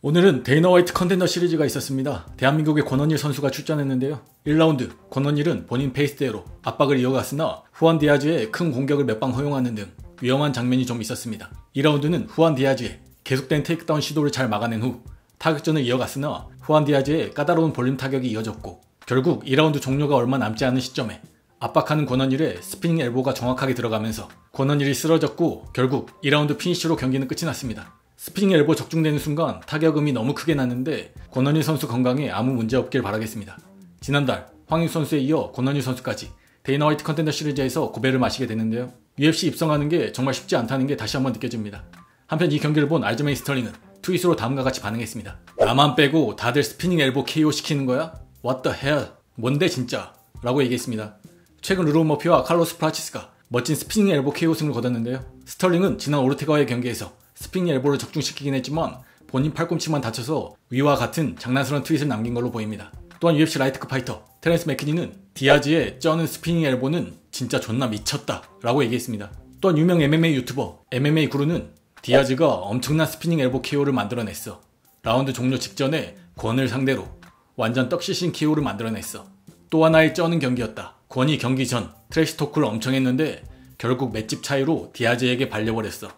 오늘은 데이너 화이트 컨텐더 시리즈가 있었습니다. 대한민국의 권원일 선수가 출전했는데요. 1라운드 권원일은 본인 페이스대로 압박을 이어갔으나 후안 디아즈의 큰 공격을 몇 방 허용하는 등 위험한 장면이 좀 있었습니다. 2라운드는 후안 디아즈의 계속된 테이크다운 시도를 잘 막아낸 후 타격전을 이어갔으나 후안 디아즈의 까다로운 볼륨 타격이 이어졌고 결국 2라운드 종료가 얼마 남지 않은 시점에 압박하는 권원일의 스피닝 엘보가 정확하게 들어가면서 권원일이 쓰러졌고 결국 2라운드 피니쉬로 경기는 끝이 났습니다. 스피닝 엘보 적중되는 순간 타격음이 너무 크게 났는데 권원일 선수 건강에 아무 문제 없길 바라겠습니다. 지난달 황희수 선수에 이어 권원일 선수까지 데이너 화이트 컨텐더 시리즈에서 고배를 마시게 되는데요. UFC 입성하는 게 정말 쉽지 않다는 게 다시 한번 느껴집니다. 한편 이 경기를 본 알저메인 스털링은 트윗으로 다음과 같이 반응했습니다. 나만 빼고 다들 스피닝 엘보 KO 시키는 거야? What the hell? 뭔데 진짜? 라고 얘기했습니다. 최근 루론 머피와 칼로스 프라치스가 멋진 스피닝 엘보 KO 승을 거뒀는데요. 스털링은 지난 오르테가와의 경기에서 스피닝 엘보를 적중시키긴 했지만 본인 팔꿈치만 다쳐서 위와 같은 장난스러운 트윗을 남긴 걸로 보입니다. 또한 UFC 라이트급 파이터 테렌스 맥키니는 디아즈의 쩌는 스피닝 엘보는 진짜 존나 미쳤다 라고 얘기했습니다. 또한 유명 MMA 유튜버 MMA 구루는 디아즈가 엄청난 스피닝 엘보 KO를 만들어냈어. 라운드 종료 직전에 권을 상대로 완전 떡시신 KO를 만들어냈어. 또 하나의 쩌는 경기였다. 권이 경기 전 트래시 토크를 엄청 했는데 결국 맷집 차이로 디아즈에게 발려버렸어.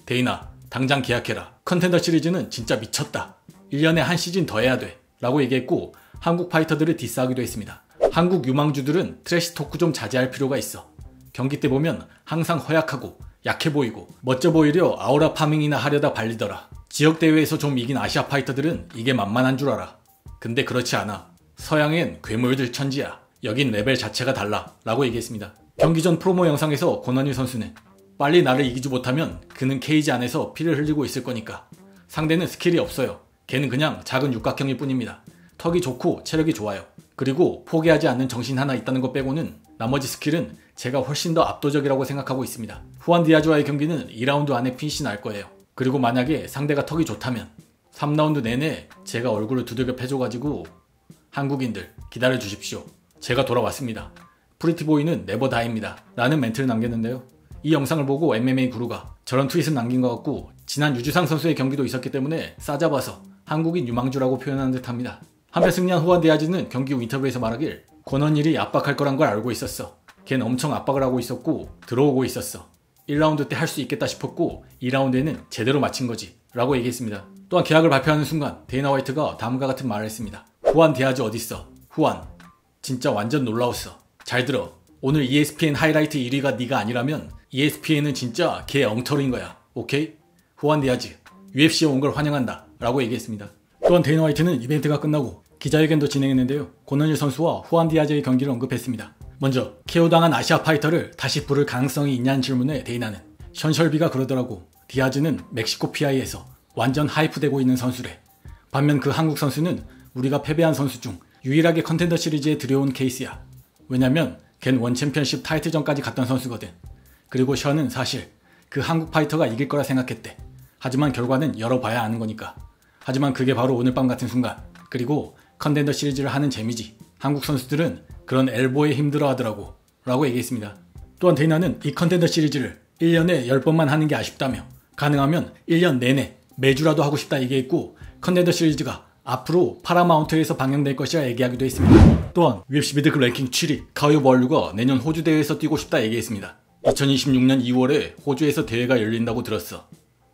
데이나 당장 계약해라. 컨텐더 시리즈는 진짜 미쳤다. 1년에 한 시즌 더 해야 돼. 라고 얘기했고 한국 파이터들을 디스하기도 했습니다. 한국 유망주들은 트래시 토크 좀 자제할 필요가 있어. 경기 때 보면 항상 허약하고 약해 보이고 멋져 보이려 아우라 파밍이나 하려다 발리더라. 지역 대회에서 좀 이긴 아시아 파이터들은 이게 만만한 줄 알아. 근데 그렇지 않아. 서양엔 괴물들 천지야. 여긴 레벨 자체가 달라. 라고 얘기했습니다. 경기 전 프로모 영상에서 권원일 선수는 빨리 나를 이기지 못하면 그는 케이지 안에서 피를 흘리고 있을 거니까. 상대는 스킬이 없어요. 걔는 그냥 작은 육각형일 뿐입니다. 턱이 좋고 체력이 좋아요. 그리고 포기하지 않는 정신 하나 있다는 것 빼고는 나머지 스킬은 제가 훨씬 더 압도적이라고 생각하고 있습니다. 후안 디아즈와의 경기는 2라운드 안에 피니시 날 거예요. 그리고 만약에 상대가 턱이 좋다면 3라운드 내내 제가 얼굴을 두들겨 패줘가지고 한국인들 기다려 주십시오. 제가 돌아왔습니다. 프리티보이는 네버 다입니다. 라는 멘트를 남겼는데요. 이 영상을 보고 MMA 구루가 저런 트윗을 남긴 것 같고 지난 유주상 선수의 경기도 있었기 때문에 싸잡아서 한국인 유망주라고 표현하는 듯합니다. 한편 승리한 후안 디아즈는 경기 후 인터뷰에서 말하길 권원일이 압박할 거란 걸 알고 있었어. 걘 엄청 압박을 하고 있었고 들어오고 있었어. 1라운드 때 할 수 있겠다 싶었고 2라운드에는 제대로 마친 거지 라고 얘기했습니다. 또한 계약을 발표하는 순간 데이너 화이트가 다음과 같은 말을 했습니다. 후안 디아즈 어딨어? 후안 진짜 완전 놀라웠어. 잘 들어. 오늘 ESPN 하이라이트 1위가 네가 아니라면 ESPN은 진짜 개 엉터리인 거야. 오케이? 후안 디아즈 UFC에 온 걸 환영한다 라고 얘기했습니다. 또한 데이너 화이트는 이벤트가 끝나고 기자회견도 진행했는데요. 권원일 선수와 후안 디아즈의 경기를 언급했습니다. 먼저 KO당한 아시아 파이터를 다시 부를 가능성이 있냐는 질문에 데이나는 션셜비가 그러더라고. 디아즈는 멕시코 PI에서 완전 하이프되고 있는 선수래. 반면 그 한국 선수는 우리가 패배한 선수 중 유일하게 컨텐더 시리즈에 들여온 케이스야. 왜냐면 걘 원챔피언십 타이틀전까지 갔던 선수거든. 그리고 션은 사실 그 한국 파이터가 이길 거라 생각했대. 하지만 결과는 열어봐야 아는 거니까. 하지만 그게 바로 오늘 밤 같은 순간. 그리고 컨텐더 시리즈를 하는 재미지. 한국 선수들은 그런 엘보에 힘들어 하더라고 라고 얘기했습니다. 또한 데이나는 이 컨텐더 시리즈를 1년에 10번만 하는 게 아쉽다며 가능하면 1년 내내 매주라도 하고 싶다 얘기했고 컨텐더 시리즈가 앞으로 파라마운트에서 방영될 것이라 얘기하기도 했습니다. 또한 UFC 미드급 랭킹 7위 카이오 버알류가 내년 호주 대회에서 뛰고 싶다 얘기했습니다. 2026년 2월에 호주에서 대회가 열린다고 들었어.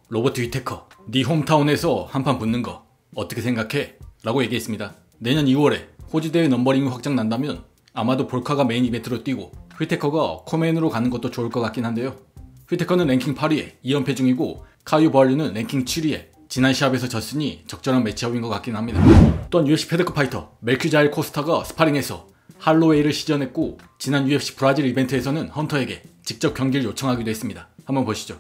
로버트 휘테커 네 홈타운에서 한판 붙는 거 어떻게 생각해? 라고 얘기했습니다. 내년 2월에 호주 대회 넘버링이 확정 난다면 아마도 볼카가 메인 이벤트로 뛰고 휘테커가 코메인으로 가는 것도 좋을 것 같긴 한데요. 휘테커는 랭킹 8위에 2연패 중이고 카이오 버알류는 랭킹 7위에 지난 시합에서 졌으니 적절한 매치업인 것 같긴 합니다. 또한 UFC 패드급 파이터 멜큐자일 코스타가 스파링에서 할로웨이를 시전했고 지난 UFC 브라질 이벤트에서는 헌터에게 직접 경기를 요청하기도 했습니다. 한번 보시죠.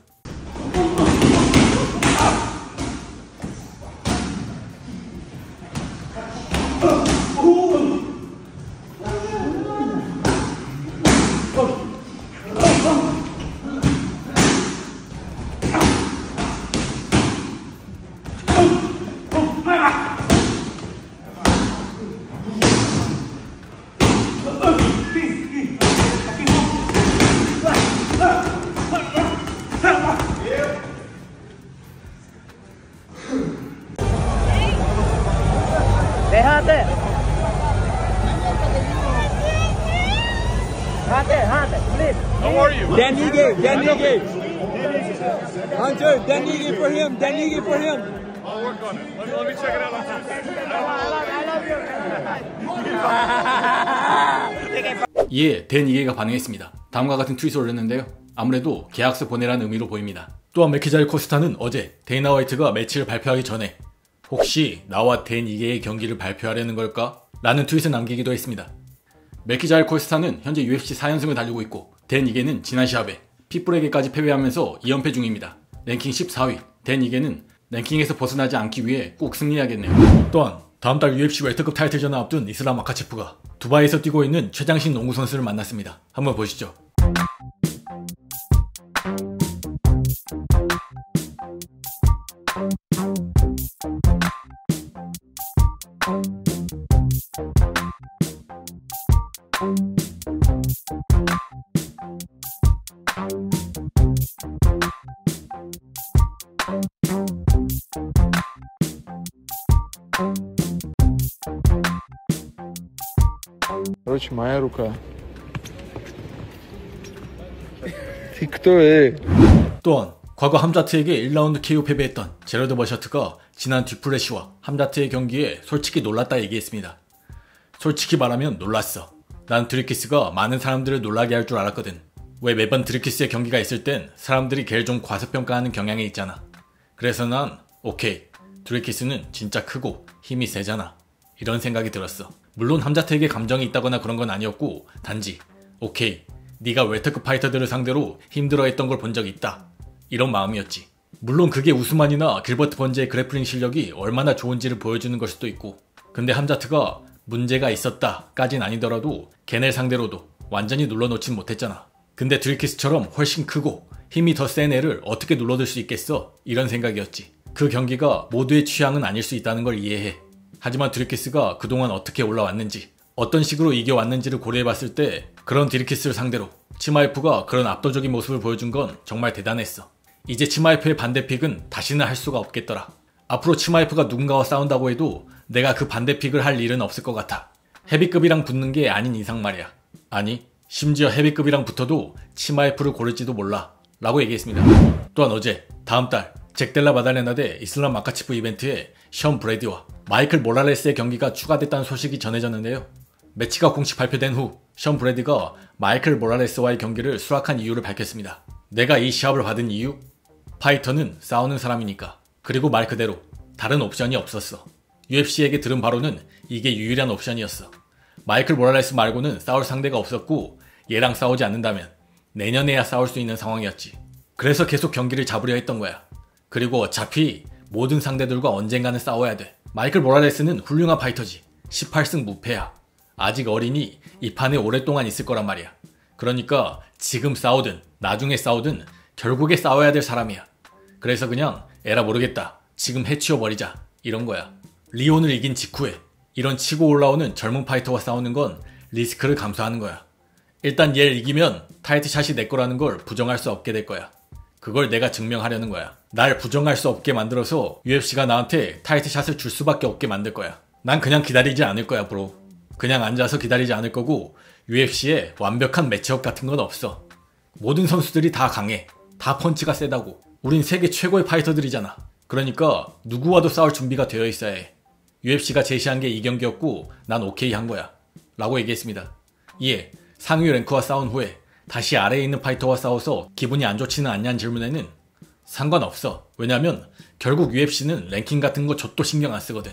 Dan Ige, Dan Ige. Hunter, Dan Ige for him, Dan Ige for him. I'll work on it. Let me check it out on Tuesday. 이에 댄 이게가 반응했습니다. 다음과 같은 트윗을 올렸는데요. 아무래도 계약서 보내라는 의미로 보입니다. 또한 맥키자일 코스타는 어제 데이나 화이트가 매치를 발표하기 전에 혹시 나와 댄 이게의 경기를 발표하려는 걸까? 라는 트윗을 남기기도 했습니다. 맥키자일 코스타는 현재 UFC 4연승을 달리고 있고 댄 이게는 지난 시합에 핏불에게까지 패배하면서 2연패 중입니다. 랭킹 14위 댄 이게는 랭킹에서 벗어나지 않기 위해 꼭 승리해야겠네요. 또한 다음 달 UFC 웰터급 타이틀전을 앞둔 이슬람 마카체프가 두바이에서 뛰고 있는 최장신 농구 선수를 만났습니다. 한번 보시죠. Короче, моя рука. Ты кто, эй? 또한 과거 함자트에게 1라운드 KO 패배했던 제러드 버셔트가 지난 듀플래시와 함자트의 경기에 솔직히 놀랐다 얘기했습니다. 솔직히 말하면 놀랐어. 난 드리키스가 많은 사람들을 놀라게 할 줄 알았거든. 왜 매번 드리키스의 경기가 있을 땐 사람들이 걔를 좀 과소평가하는 경향이 있잖아. 그래서 난 오케이, 드리키스는 진짜 크고 힘이 세잖아. 이런 생각이 들었어. 물론 함자트에게 감정이 있다거나 그런 건 아니었고 단지 오케이, 네가 웰터급 파이터들을 상대로 힘들어했던 걸 본 적이 있다. 이런 마음이었지. 물론 그게 우스만이나 길버트 번즈의 그래플링 실력이 얼마나 좋은지를 보여주는 걸 수도 있고 근데 함자트가 문제가 있었다 까진 아니더라도 걔네 상대로도 완전히 눌러놓진 못했잖아. 근데 드리키스처럼 훨씬 크고 힘이 더 센 애를 어떻게 눌러둘 수 있겠어? 이런 생각이었지. 그 경기가 모두의 취향은 아닐 수 있다는 걸 이해해. 하지만 드리키스가 그동안 어떻게 올라왔는지 어떤 식으로 이겨왔는지를 고려해봤을 때 그런 드리키스를 상대로 치마에프가 그런 압도적인 모습을 보여준 건 정말 대단했어. 이제 치마에프의 반대픽은 다시는 할 수가 없겠더라. 앞으로 치마에프가 누군가와 싸운다고 해도 내가 그 반대픽을 할 일은 없을 것 같아. 헤비급이랑 붙는 게 아닌 이상 말이야. 아니 심지어 헤비급이랑 붙어도 치마에프를 고를지도 몰라 라고 얘기했습니다. 또한 어제 다음 달 잭델라 마달레나 대 이슬람 마카치프 이벤트에 션 브래디와 마이클 모랄레스의 경기가 추가됐다는 소식이 전해졌는데요. 매치가 공식 발표된 후 션 브래디가 마이클 모랄레스와의 경기를 수락한 이유를 밝혔습니다. 내가 이 시합을 받은 이유? 파이터는 싸우는 사람이니까. 그리고 말 그대로 다른 옵션이 없었어. UFC에게 들은 바로는 이게 유일한 옵션이었어. 마이클 모랄레스 말고는 싸울 상대가 없었고 얘랑 싸우지 않는다면 내년에야 싸울 수 있는 상황이었지. 그래서 계속 경기를 잡으려 했던 거야. 그리고 어차피 모든 상대들과 언젠가는 싸워야 돼. 마이클 모랄레스는 훌륭한 파이터지. 18승 무패야. 아직 어리니 이 판에 오랫동안 있을 거란 말이야. 그러니까 지금 싸우든 나중에 싸우든 결국에 싸워야 될 사람이야. 그래서 그냥 에라 모르겠다. 지금 해치워버리자. 이런 거야. 리온을 이긴 직후에 이런 치고 올라오는 젊은 파이터와 싸우는 건 리스크를 감수하는 거야. 일단 얘를 이기면 타이틀샷이 내 거라는 걸 부정할 수 없게 될 거야. 그걸 내가 증명하려는 거야. 날 부정할 수 없게 만들어서 UFC가 나한테 타이틀샷을 줄 수밖에 없게 만들 거야. 난 그냥 기다리지 않을 거야 브로. 그냥 앉아서 기다리지 않을 거고 UFC에 완벽한 매치업 같은 건 없어. 모든 선수들이 다 강해. 다 펀치가 세다고. 우린 세계 최고의 파이터들이잖아. 그러니까 누구와도 싸울 준비가 되어 있어야 해. UFC가 제시한 게 이 경기였고 난 오케이 한 거야. 라고 얘기했습니다. 이에 상위 랭크와 싸운 후에 다시 아래에 있는 파이터와 싸워서 기분이 안 좋지는 않냐는 질문에는 상관없어. 왜냐면 결국 UFC는 랭킹 같은 거 좆도 신경 안 쓰거든.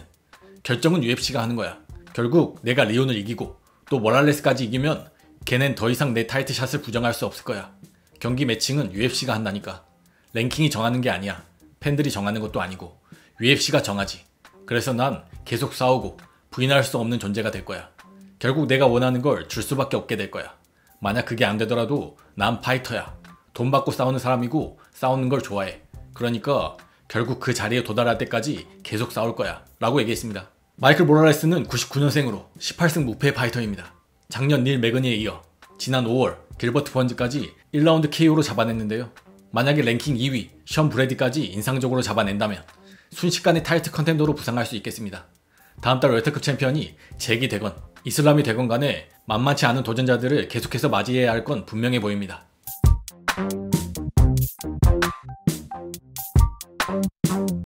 결정은 UFC가 하는 거야. 결국 내가 리온을 이기고 또 모랄레스까지 이기면 걔넨 더 이상 내 타이틀샷을 부정할 수 없을 거야. 경기 매칭은 UFC가 한다니까. 랭킹이 정하는 게 아니야. 팬들이 정하는 것도 아니고 UFC가 정하지. 그래서 난 계속 싸우고 부인할 수 없는 존재가 될 거야. 결국 내가 원하는 걸 줄 수밖에 없게 될 거야. 만약 그게 안 되더라도 난 파이터야. 돈 받고 싸우는 사람이고 싸우는 걸 좋아해. 그러니까 결국 그 자리에 도달할 때까지 계속 싸울 거야. 라고 얘기했습니다. 마이클 모랄레스는 99년생으로 18승 무패 파이터입니다. 작년 닐 매그니에 이어 지난 5월 길버트 번즈까지 1라운드 KO로 잡아냈는데요. 만약에 랭킹 2위 션 브래디까지 인상적으로 잡아낸다면 순식간에 타이틀 컨텐더로 부상할 수 있겠습니다. 다음 달 웰터급 챔피언이 잭이 되건 이슬람이 되건 간에 만만치 않은 도전자들을 계속해서 맞이해야 할 건 분명해 보입니다.